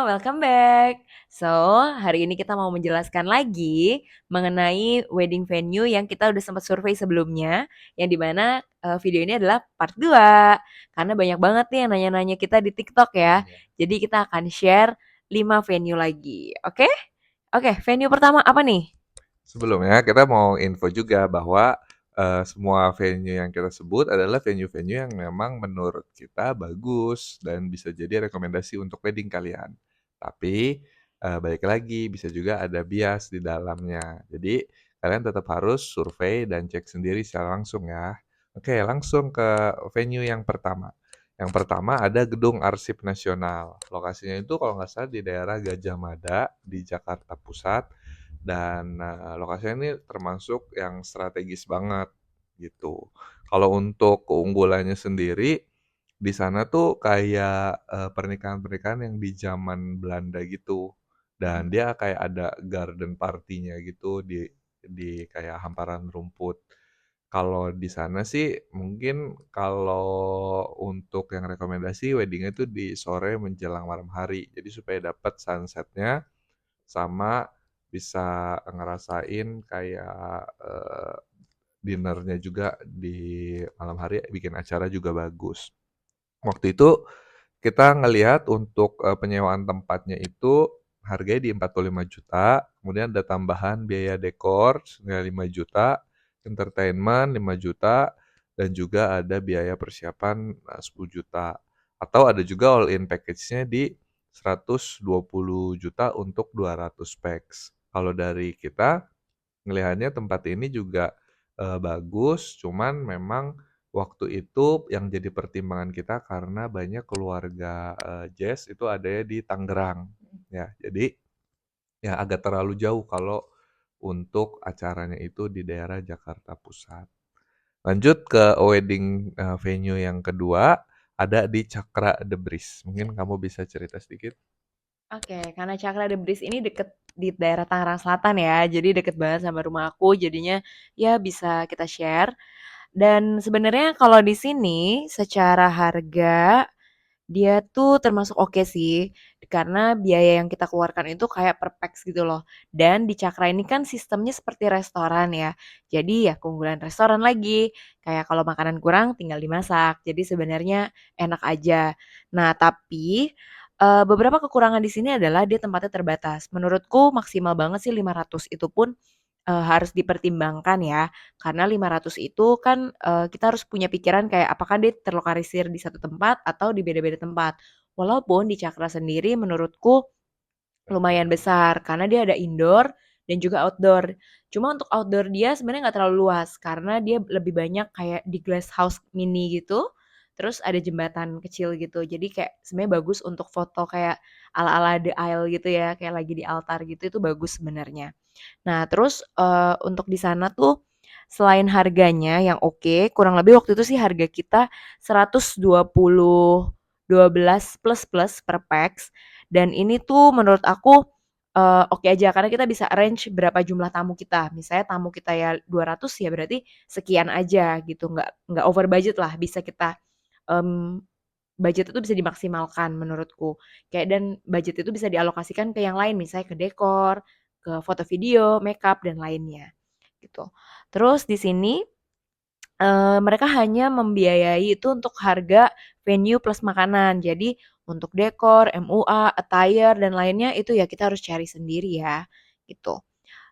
welcome back. So, hari ini kita mau menjelaskan lagi mengenai wedding venue yang kita udah sempat survei sebelumnya, yang dimana video ini adalah part 2. Karena banyak banget nih yang nanya-nanya kita di TikTok ya. Iya. Jadi kita akan share 5 venue lagi. Oke? Oke, venue pertama apa nih? Sebelumnya kita mau info juga bahwa, semua venue yang kita sebut adalah venue-venue yang memang menurut kita bagus dan bisa jadi rekomendasi untuk wedding kalian. Tapi, balik lagi bisa juga ada bias di dalamnya. Jadi kalian tetap harus survei dan cek sendiri secara langsung ya. Oke, langsung ke venue yang pertama. Yang pertama ada Gedung Arsip Nasional. Lokasinya itu kalau nggak salah di daerah Gajah Mada di Jakarta Pusat. Dan lokasinya ini termasuk yang strategis banget gitu. Kalau untuk keunggulannya sendiri, di sana tuh kayak pernikahan-pernikahan yang di zaman Belanda gitu. Dan dia kayak ada garden partinya gitu di kayak hamparan rumput. Kalau di sana sih mungkin kalau untuk yang rekomendasi weddingnya tuh di sore menjelang malam hari. Jadi supaya dapat sunsetnya sama bisa ngerasain kayak, dinner-nya juga di malam hari, bikin acara juga bagus. Waktu itu kita ngelihat untuk, penyewaan tempatnya itu harganya di 45 juta, kemudian ada tambahan biaya dekor senilai 5 juta, entertainment 5 juta, dan juga ada biaya persiapan, 10 juta. Atau ada juga all in package-nya di 120 juta untuk 200 pax. Kalau dari kita ngelihatnya tempat ini juga, bagus, cuman memang waktu itu yang jadi pertimbangan kita karena banyak keluarga, Jazz itu adanya di Tangerang, ya. Jadi, ya agak terlalu jauh kalau untuk acaranya itu di daerah Jakarta Pusat. Lanjut ke wedding, venue yang kedua, ada di Cakra The Breeze. Mungkin kamu bisa cerita sedikit? Oke, karena Cakra The Breeze ini deket di daerah Tangerang Selatan ya, jadi deket banget sama rumah aku, jadinya ya bisa kita share. Dan sebenarnya kalau di sini secara harga dia tuh termasuk oke sih, karena biaya yang kita keluarkan itu kayak per pax gitu loh. Dan di Cakra ini kan sistemnya seperti restoran ya. Jadi ya keunggulan restoran lagi, kayak kalau makanan kurang tinggal dimasak. Jadi sebenarnya enak aja. Nah, tapi beberapa kekurangan di sini adalah dia tempatnya terbatas. Menurutku maksimal banget sih 500 itu pun harus dipertimbangkan ya, karena 500 itu kan, kita harus punya pikiran kayak apakah dia terlokalisir di satu tempat atau di beda-beda tempat. Walaupun di Cakra sendiri menurutku lumayan besar, karena dia ada indoor dan juga outdoor. Cuma untuk outdoor dia sebenarnya nggak terlalu luas, karena dia lebih banyak kayak di glass house mini gitu, terus ada jembatan kecil gitu. Jadi kayak sebenarnya bagus untuk foto kayak ala-ala The Isle gitu ya, kayak lagi di altar gitu, itu bagus sebenarnya. Nah, terus, untuk di sana tuh selain harganya yang oke, kurang lebih waktu itu sih harga kita 112 plus per pax, dan ini tuh menurut aku, oke aja karena kita bisa arrange berapa jumlah tamu kita. Misalnya tamu kita ya 200 ya berarti sekian aja gitu, nggak over budget lah, bisa kita, mmm, budget itu bisa dimaksimalkan menurutku. Kayak dan budget itu bisa dialokasikan ke yang lain, misalnya ke dekor, ke foto video, makeup, dan lainnya, gitu. Terus di sini, mereka hanya membiayai itu untuk harga venue plus makanan. Jadi untuk dekor, MUA, attire, dan lainnya itu ya kita harus cari sendiri ya, gitu.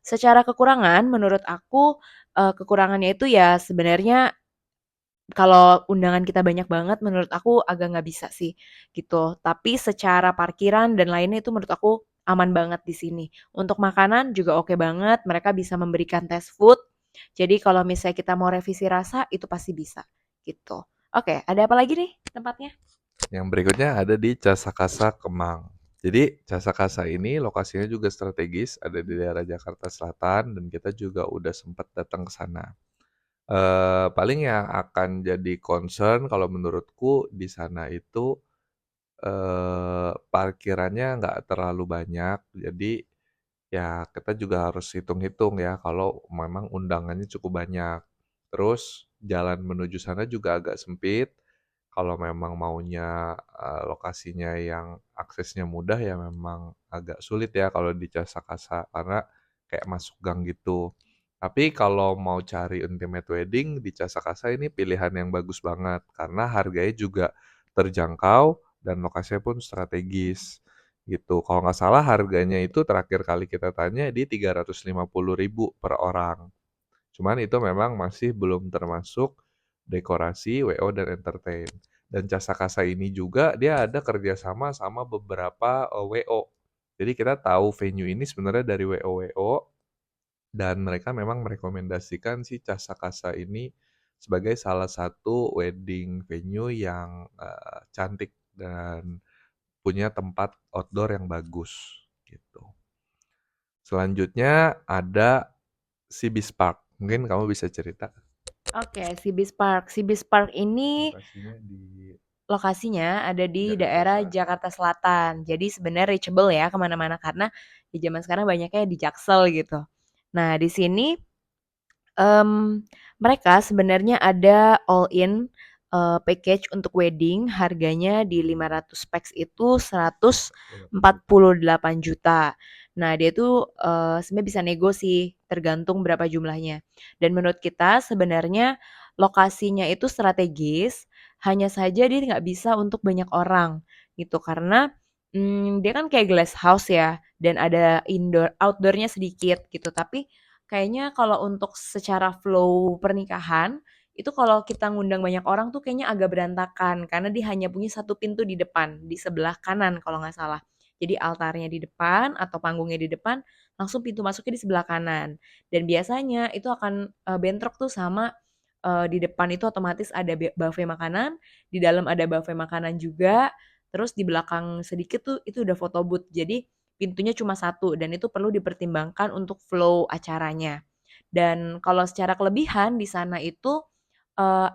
Secara kekurangan menurut aku, kekurangannya itu ya sebenarnya kalau undangan kita banyak banget menurut aku agak nggak bisa sih, gitu. Tapi secara parkiran dan lainnya itu menurut aku aman banget di sini. Untuk makanan juga oke banget, mereka bisa memberikan test food. Jadi kalau misalnya kita mau revisi rasa itu pasti bisa, gitu. Oke, ada apa lagi nih tempatnya? Yang berikutnya ada di Casakasa, Kemang. Jadi Casakasa ini lokasinya juga strategis, ada di daerah Jakarta Selatan dan kita juga udah sempat datang ke sana. Paling yang akan jadi concern kalau menurutku di sana itu, parkirannya nggak terlalu banyak. Jadi ya kita juga harus hitung-hitung ya kalau memang undangannya cukup banyak. Terus jalan menuju sana juga agak sempit. Kalau memang maunya, lokasinya yang aksesnya mudah ya memang agak sulit ya kalau di Casakasa karena kayak masuk gang gitu. Tapi kalau mau cari intimate wedding di Casakasa ini pilihan yang bagus banget karena harganya juga terjangkau dan lokasinya pun strategis gitu. Kalau nggak salah harganya itu terakhir kali kita tanya di 350.000 per orang. Cuman itu memang masih belum termasuk dekorasi, WO, dan entertain. Dan Casa Casa ini juga dia ada kerjasama sama beberapa WO. Jadi kita tahu venue ini sebenarnya dari WO dan mereka memang merekomendasikan si Casa Casa ini sebagai salah satu wedding venue yang cantik dan punya tempat outdoor yang bagus gitu. Selanjutnya ada Sea Park. Mungkin kamu bisa cerita. Oke, Sea Park. Sea Park ini Lokasinya di lokasinya ada di Jakarta daerah Selatan. Jakarta Selatan. Jadi sebenarnya reachable ya kemana-mana karena di zaman sekarang banyaknya di Jaksel gitu. Nah, di sini mereka sebenarnya ada all in, package untuk wedding harganya di 500 pax itu Rp148.000.000. Nah, dia tuh, sebenarnya bisa nego sih, tergantung berapa jumlahnya. Dan menurut kita sebenarnya lokasinya itu strategis, hanya saja dia nggak bisa untuk banyak orang, gitu. Karena, dia kan kayak glass house ya, dan ada outdoor-nya sedikit gitu, tapi kayaknya kalau untuk secara flow pernikahan, itu kalau kita ngundang banyak orang tuh kayaknya agak berantakan, karena dia hanya punya satu pintu di depan, di sebelah kanan kalau nggak salah. Jadi altarnya di depan atau panggungnya di depan, langsung pintu masuknya di sebelah kanan. Dan biasanya itu akan bentrok tuh sama di depan itu otomatis ada buffet makanan, di dalam ada buffet makanan juga, terus di belakang sedikit tuh itu udah photo booth. Jadi pintunya cuma satu dan itu perlu dipertimbangkan untuk flow acaranya. Dan kalau secara kelebihan di sana itu,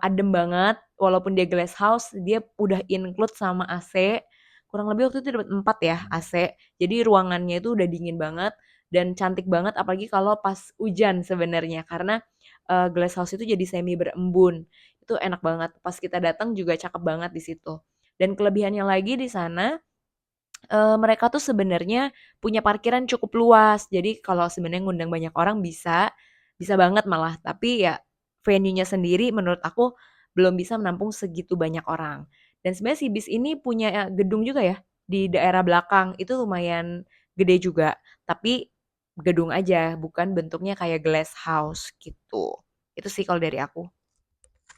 adem banget walaupun dia glass house, dia udah include sama AC, kurang lebih waktu itu dapat 4 ya AC. Jadi ruangannya itu udah dingin banget dan cantik banget apalagi kalau pas hujan sebenarnya karena, glass house itu jadi semi berembun. Itu enak banget, pas kita datang juga cakep banget di situ. Dan kelebihannya lagi di sana mereka tuh sebenarnya punya parkiran cukup luas. Jadi kalau sebenarnya ngundang banyak orang bisa, bisa banget malah. Tapi ya venue-nya sendiri menurut aku belum bisa menampung segitu banyak orang. Dan sebenarnya si BIS ini punya gedung juga ya di daerah belakang. Itu lumayan gede juga. Tapi gedung aja, bukan bentuknya kayak glass house gitu. Itu sih kalau dari aku.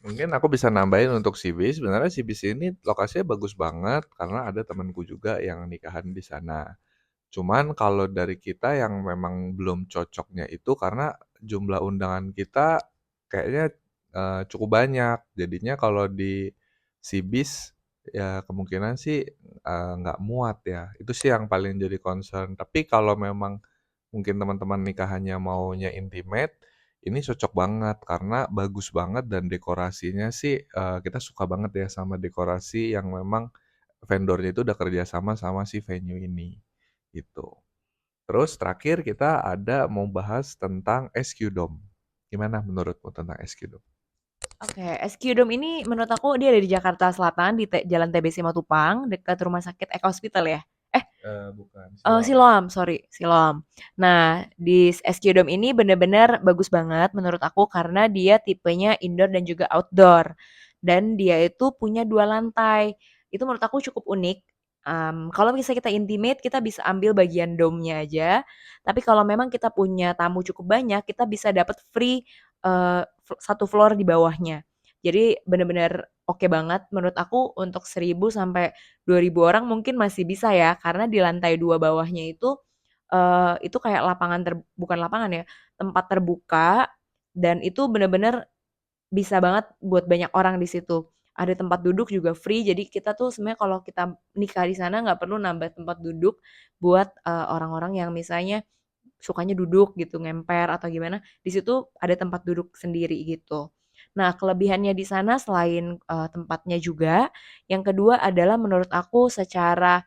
Mungkin aku bisa nambahin untuk Sibis, sebenarnya Sibis ini lokasinya bagus banget karena ada temanku juga yang nikahan di sana. Cuman kalau dari kita yang memang belum cocoknya itu karena jumlah undangan kita kayaknya cukup banyak. Jadinya kalau di Sibis ya kemungkinan sih nggak muat ya. Itu sih yang paling jadi concern. Tapi kalau memang mungkin teman-teman nikahannya maunya intimate, ini cocok banget karena bagus banget dan dekorasinya sih, kita suka banget ya sama dekorasi yang memang vendornya itu udah kerja sama sama si venue ini, gitu. Terus terakhir kita ada mau bahas tentang SQ Dome. Gimana menurutmu tentang SQ Dome? Oke, SQ Dome ini menurut aku dia ada di Jakarta Selatan di Jalan TB Simatupang dekat Rumah Sakit Eko Hospital ya. Eh, Bukan, Siloam. Siloam. Nah, di SQ Dome ini bener-bener bagus banget menurut aku karena dia tipenya indoor dan juga outdoor. Dan dia itu punya 2 lantai. Itu menurut aku cukup unik. Kalau misalnya kita intimate, kita bisa ambil bagian dome-nya aja. Tapi kalau memang kita punya tamu cukup banyak, kita bisa dapat free, 1 floor di bawahnya. Jadi bener-bener oke banget menurut aku untuk 1.000 sampai 2.000 orang mungkin masih bisa ya, karena di lantai 2 bawahnya itu kayak lapangan bukan lapangan ya, tempat terbuka dan itu bener-bener bisa banget buat banyak orang di situ. Ada tempat duduk juga free, jadi kita tuh sebenarnya kalau kita nikah di sana nggak perlu nambah tempat duduk buat, orang-orang yang misalnya sukanya duduk gitu, ngemper atau gimana, di situ ada tempat duduk sendiri gitu. Nah, kelebihannya di sana selain, tempatnya juga, yang kedua adalah menurut aku secara,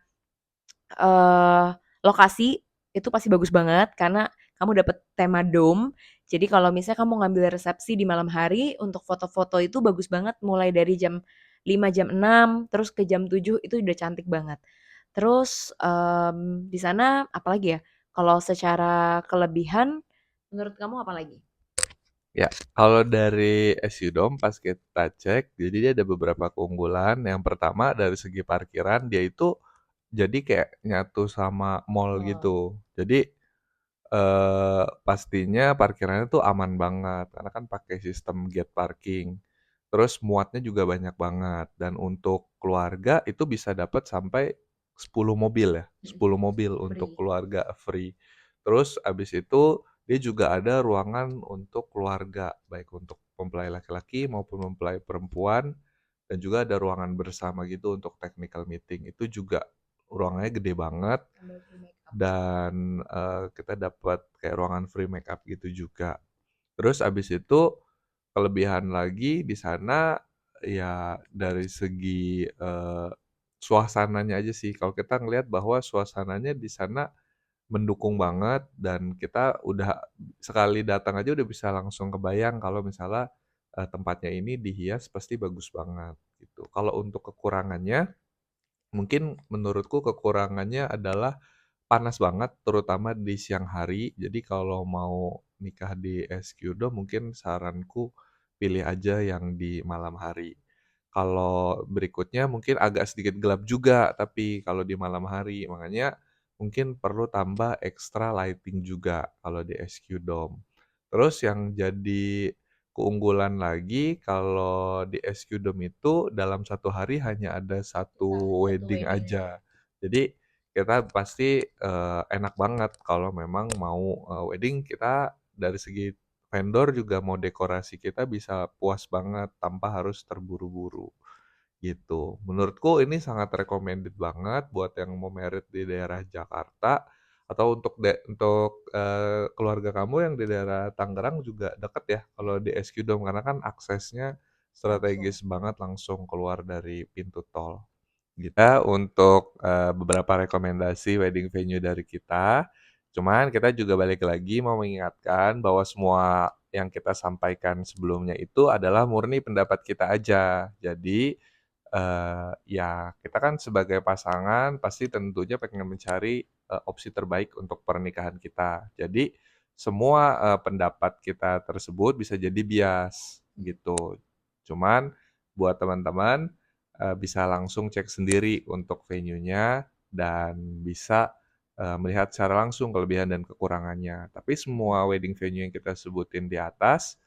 eee, lokasi itu pasti bagus banget karena kamu dapet tema dome. Jadi kalau misalnya kamu ngambil resepsi di malam hari, untuk foto-foto itu bagus banget mulai dari jam 5 jam 6 terus ke jam 7 itu udah cantik banget. Terus, di sana apalagi ya, kalau secara kelebihan menurut kamu apa lagi? Ya, kalau dari SUDOM pas kita cek, jadi dia ada beberapa keunggulan. Yang pertama dari segi parkiran, dia itu jadi kayak nyatu sama mall Mall. gitu. Jadi pastinya parkirannya tuh aman banget karena kan pakai sistem gate parking. Terus muatnya juga banyak banget dan untuk keluarga itu bisa dapat sampai 10 mobil ya, Mhm, 10 mobil untuk free. keluarga free. Terus abis itu dia juga ada ruangan untuk keluarga, baik untuk mempelai laki-laki maupun mempelai perempuan dan juga ada ruangan bersama gitu untuk technical meeting. Itu juga ruangannya gede banget Tambah free makeup. dan, kita dapat kayak ruangan free makeup gitu juga. Terus abis itu kelebihan lagi di sana ya dari segi, suasananya aja sih. Kalau kita ngelihat bahwa suasananya di sana mendukung banget dan kita udah sekali datang aja udah bisa langsung kebayang kalau misalnya, tempatnya ini dihias pasti bagus banget gitu. Kalau untuk kekurangannya, mungkin menurutku kekurangannya adalah panas banget, terutama di siang hari. Jadi kalau mau nikah di SQ Dome mungkin saranku pilih aja yang di malam hari. Kalau berikutnya mungkin agak sedikit gelap juga, tapi kalau di malam hari, makanya mungkin perlu tambah extra lighting juga kalau di SQ Dome. Terus yang jadi keunggulan lagi kalau di SQ Dome itu dalam satu hari hanya ada satu Satu wedding wedding ya? aja. Jadi kita pasti, enak banget kalau memang mau, wedding kita dari segi vendor juga mau dekorasi kita bisa puas banget tanpa harus terburu-buru, gitu. Menurutku ini sangat recommended banget buat yang mau merit di daerah Jakarta atau untuk keluarga kamu yang di daerah Tangerang juga deket ya kalau di SQ Dome karena kan aksesnya Langsung. strategis banget langsung keluar dari pintu tol. Kita untuk, beberapa rekomendasi wedding venue dari kita. Cuman kita juga balik lagi mau mengingatkan bahwa semua yang kita sampaikan sebelumnya itu adalah murni pendapat kita aja. Jadi, ya kita kan sebagai pasangan pasti tentunya pengen mencari, opsi terbaik untuk pernikahan kita. Jadi semua, pendapat kita tersebut bisa jadi bias gitu. Cuman buat teman-teman bisa langsung cek sendiri untuk venue-nya dan bisa, melihat secara langsung kelebihan dan kekurangannya. Tapi semua wedding venue yang kita sebutin di atas,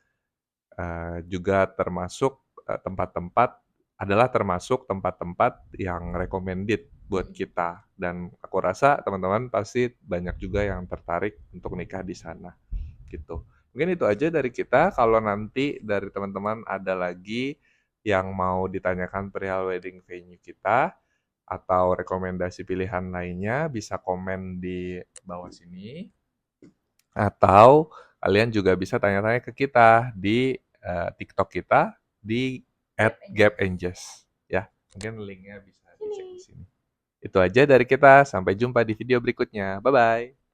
juga termasuk, tempat-tempat adalah termasuk tempat-tempat yang recommended buat Mhm. kita dan aku rasa teman-teman pasti banyak juga yang tertarik untuk nikah di sana, gitu. Mungkin itu aja dari kita, kalau nanti dari teman-teman ada lagi yang mau ditanyakan perihal wedding venue kita, atau rekomendasi pilihan lainnya bisa komen di bawah sini, atau kalian juga bisa tanya-tanya ke kita di, TikTok kita di Gap and @gapandjazz ya, mungkin linknya bisa dicek di Sini. sini. Itu aja dari kita, sampai jumpa di video berikutnya, bye-bye.